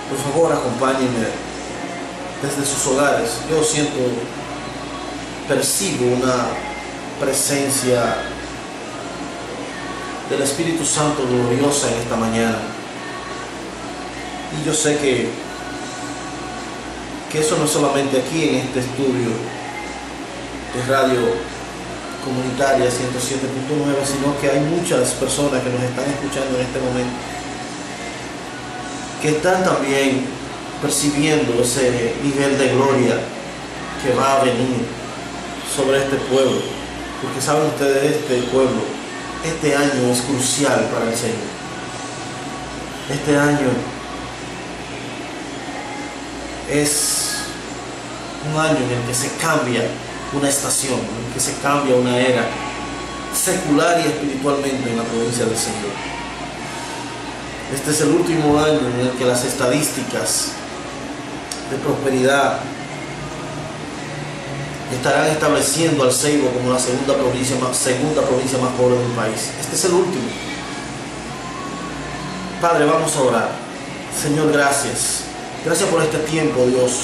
Por favor, acompáñenme desde sus hogares. Yo percibo una presencia del Espíritu Santo gloriosa en esta mañana. Y yo sé que eso no es solamente aquí en este estudio de radio comunitaria 107.9, sino que hay muchas personas que nos están escuchando en este momento que están también percibiendo ese nivel de gloria que va a venir sobre este pueblo. Porque saben ustedes, este pueblo, este año es crucial para el Señor. Este año es un año en el que se cambia una estación, en el que se cambia una era secular y espiritualmente en la provincia del Señor. Este es el último año en el que las estadísticas de prosperidad estarán estableciendo al Ceibo como la segunda provincia más pobre del país. Este es el último. Padre, vamos a orar. Señor, gracias. Gracias por este tiempo, Dios,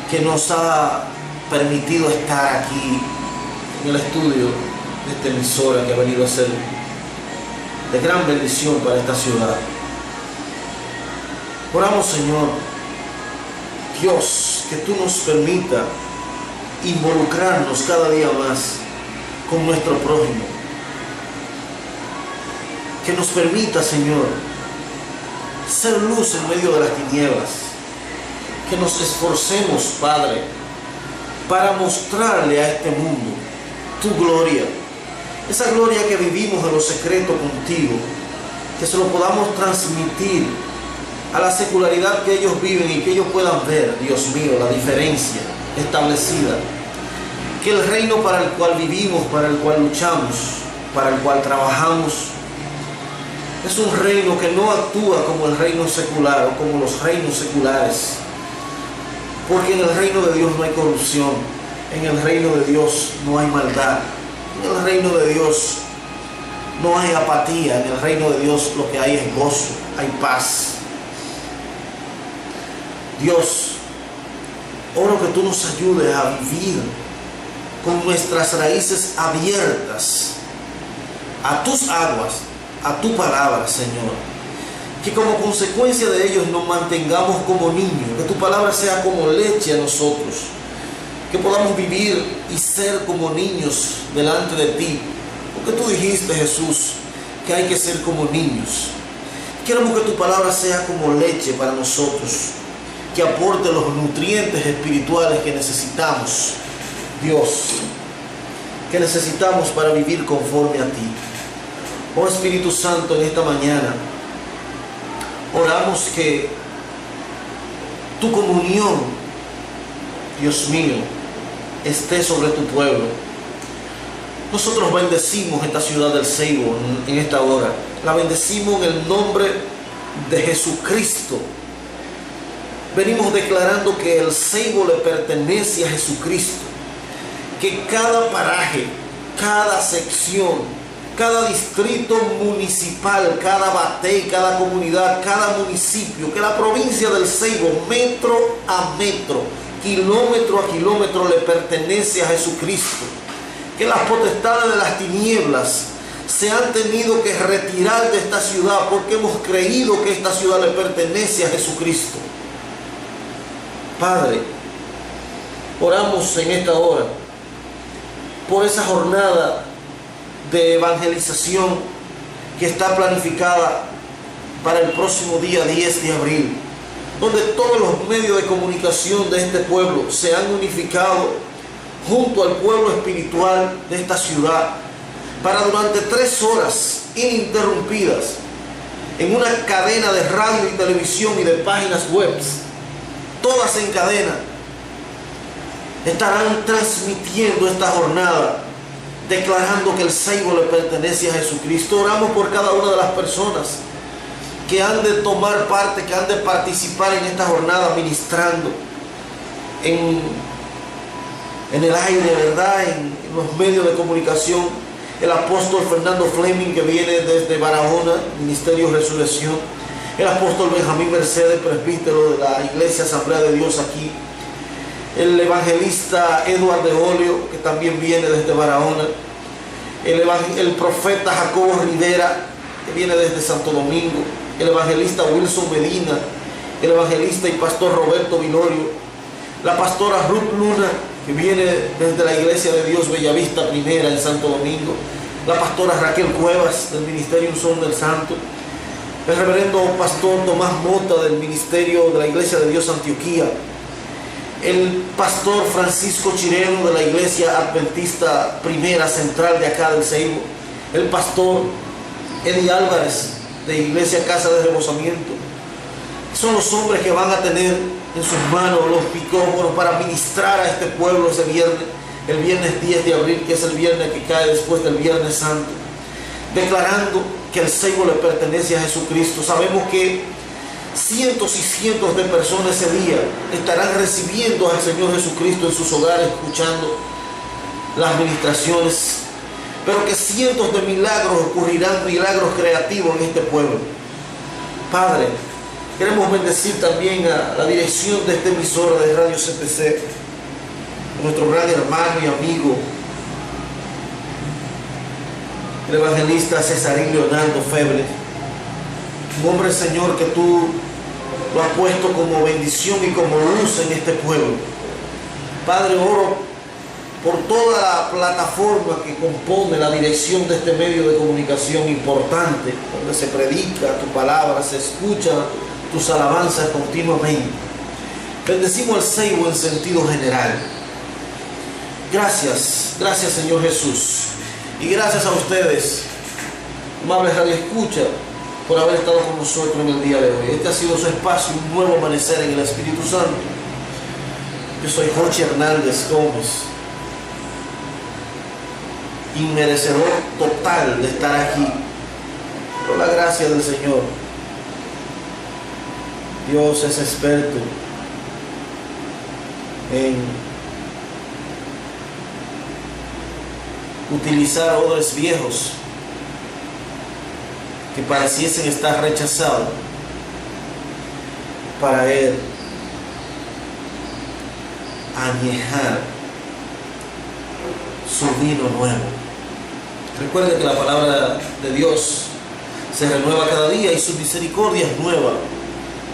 que nos ha permitido estar aquí en el estudio de esta emisora que ha venido a ser de gran bendición para esta ciudad. Oramos, Señor, Dios, que tú nos permita involucrarnos cada día más con nuestro prójimo. Que nos permita, Señor, ser luz en medio de las tinieblas. Que nos esforcemos, Padre, para mostrarle a este mundo tu gloria. Esa gloria que vivimos en lo secreto contigo. Que se lo podamos transmitir a la secularidad que ellos viven y que ellos puedan ver, Dios mío, la diferencia establecida. Que el reino para el cual vivimos, para el cual luchamos, para el cual trabajamos, es un reino que no actúa como el reino secular o como los reinos seculares. Porque en el reino de Dios no hay corrupción, en el reino de Dios no hay maldad, en el reino de Dios no hay apatía, en el reino de Dios lo que hay es gozo, hay paz. Dios, oro que tú nos ayudes a vivir con nuestras raíces abiertas a tus aguas, a tu palabra, Señor. Que como consecuencia de ellos nos mantengamos como niños, que tu palabra sea como leche a nosotros, que podamos vivir y ser como niños delante de ti, porque tú dijiste, Jesús, que hay que ser como niños. Queremos que tu palabra sea como leche para nosotros, que aporte los nutrientes espirituales que necesitamos, Dios, que necesitamos para vivir conforme a ti. Oh Espíritu Santo, en esta mañana oramos que tu comunión, Dios mío, esté sobre tu pueblo. Nosotros bendecimos esta ciudad del Ceibo en esta hora. La bendecimos en el nombre de Jesucristo. Venimos declarando que el Ceibo le pertenece a Jesucristo. Que cada paraje, cada sección, cada distrito municipal, cada batey, cada comunidad, cada municipio, que la provincia del Ceibo, metro a metro, kilómetro a kilómetro, le pertenece a Jesucristo. Que las potestades de las tinieblas se han tenido que retirar de esta ciudad porque hemos creído que esta ciudad le pertenece a Jesucristo. Padre, oramos en esta hora por esa jornada de evangelización que está planificada para el próximo día 10 de abril, donde todos los medios de comunicación de este pueblo se han unificado junto al pueblo espiritual de esta ciudad para durante 3 horas ininterrumpidas, en una cadena de radio y televisión y de páginas web, todas en cadena, estarán transmitiendo esta jornada, declarando que el Ceibo le pertenece a Jesucristo. Oramos por cada una de las personas que han de tomar parte, que han de participar en esta jornada, ministrando en el aire, ¿verdad? En los medios de comunicación. El apóstol Fernando Fleming, que viene desde Barahona, Ministerio Resurrección. El apóstol Benjamín Mercedes, presbítero de la Iglesia Asamblea de Dios aquí. El evangelista Eduardo de Olio, que también viene desde Barahona. El profeta Jacobo Rivera, que viene desde Santo Domingo. El evangelista Wilson Medina. El evangelista y pastor Roberto Vilorio. La pastora Ruth Luna, que viene desde la Iglesia de Dios Bellavista Primera en Santo Domingo. La pastora Raquel Cuevas, del Ministerio Unción del Santo. El reverendo pastor Tomás Mota, del Ministerio de la Iglesia de Dios Antioquía. El pastor Francisco Chireno, de la Iglesia Adventista Primera Central de acá del Ceibo. El pastor Eddie Álvarez, de Iglesia Casa de Rebosamiento. Son los hombres que van a tener en sus manos los micrófonos para ministrar a este pueblo ese viernes, el viernes 10 de abril, que es el viernes que cae después del Viernes Santo, declarando que el Ceibo le pertenece a Jesucristo. Sabemos que cientos y cientos de personas ese día estarán recibiendo al Señor Jesucristo en sus hogares, escuchando las ministraciones, pero que cientos de milagros ocurrirán, milagros creativos en este pueblo. Padre, queremos bendecir también a la dirección de esta emisora de Radio CPC, nuestro gran hermano y amigo, el evangelista Cesarín Leonardo Feble, un hombre, Señor, que tú lo has puesto como bendición y como luz en este pueblo. Padre, oro por toda la plataforma que compone la dirección de este medio de comunicación importante, donde se predica tu palabra, se escucha tus alabanzas continuamente. Bendecimos al Ceibo en sentido general. Gracias, gracias Señor Jesús. Y gracias a ustedes, amables Radio Escucha, por haber estado con nosotros en el día de hoy. Este ha sido su espacio, un nuevo amanecer en el Espíritu Santo. Yo soy Jorge Hernández Gómez, inmerecedor total de estar aquí, por la gracia del Señor. Dios es experto en utilizar odres viejos que pareciesen estar rechazados para Él añejar su vino nuevo. Recuerde que la palabra de Dios se renueva cada día y su misericordia es nueva.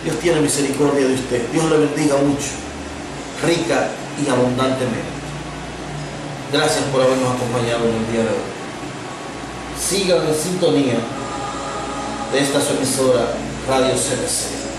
Dios tiene misericordia de usted. Dios le bendiga mucho, rica y abundantemente. Gracias por habernos acompañado en el día de hoy. Sigan en sintonía de esta su emisora Radio CPC.